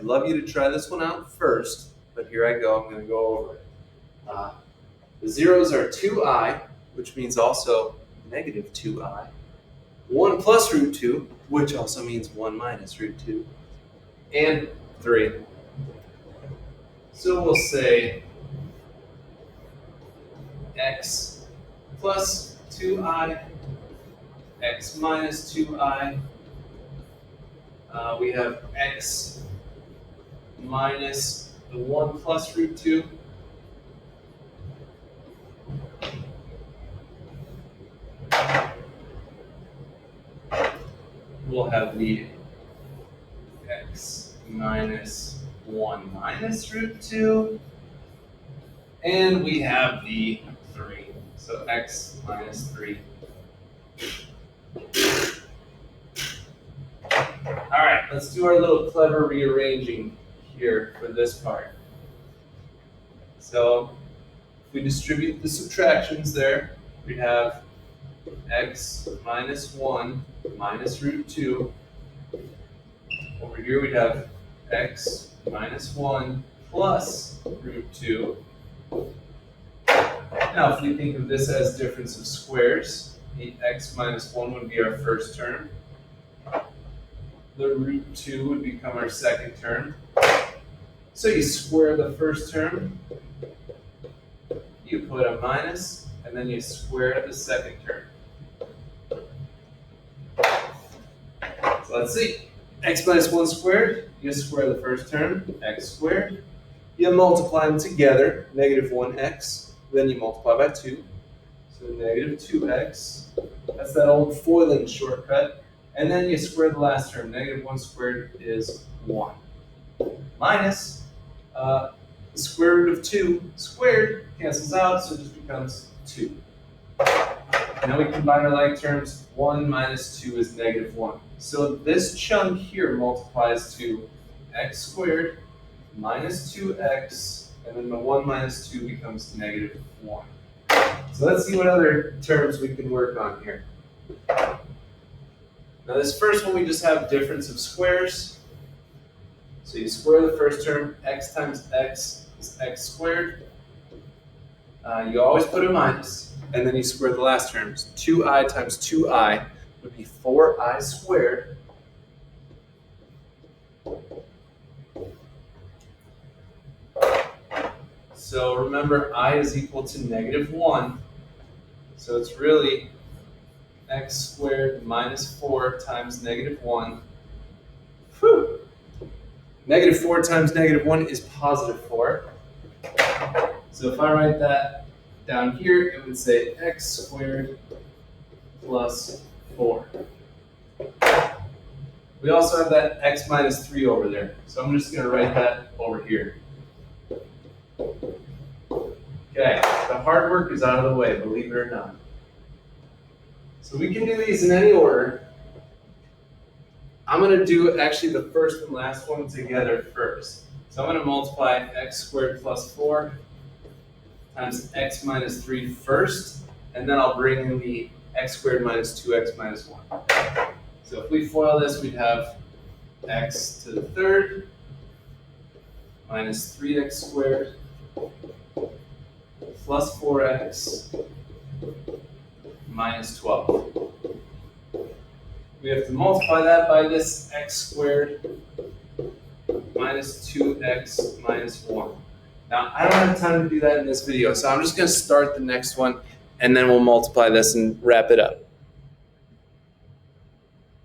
love you to try this one out first, but here I go. I'm going to go over it. The zeros are 2i, which means also negative 2i. 1 plus root 2, which also means 1 minus root 2. And 3. So we'll say x plus 2i, x minus 2i. We have x minus the 1 plus root 2. We'll have the x minus 1 minus root 2. And we have the 3. So x minus 3. All right, let's do our little clever rearranging here for this part. So if we distribute the subtractions there, we have x minus 1 minus root 2. Over here we have x minus 1 plus root 2. Now if we think of this as difference of squares, the x minus 1 would be our first term. The root 2 would become our second term. So you square the first term, you put a minus, and then you square the second term. So let's see. X minus 1 squared, you square the first term, x squared. You multiply them together, negative 1x. Then you multiply by 2. So negative 2x. That's that old foiling shortcut. And then you square the last term. Negative 1 squared is 1. Minus the square root of 2 squared cancels out, so it just becomes 2. Now we combine our like terms. 1 minus 2 is negative 1. So this chunk here multiplies to x squared minus 2x, and then the 1 minus 2 becomes negative 1. So let's see what other terms we can work on here. Now this first one, we just have difference of squares. So you square the first term, x times x is x squared. You always put a minus, and then you square the last terms. 2i times 2i would be 4i squared. So remember, I is equal to negative 1. So it's really x squared minus 4 times negative 1. Whew. Negative 4 times negative 1 is positive 4. So if I write that down here, it would say x squared plus 4. We also have that x minus 3 over there. So I'm just going to write that over here. Okay, the hard work is out of the way, believe it or not. So we can do these in any order. I'm going to do actually the first and last one together first. So I'm going to multiply x squared plus 4 times x minus 3 first, and then I'll bring in the x squared minus 2x minus 1. So if we FOIL this, we'd have x to the third minus 3x squared plus 4x minus 12. We have to multiply that by this x squared minus 2x minus 1. Now, I don't have time to do that in this video, so I'm just going to start the next one, and then we'll multiply this and wrap it up.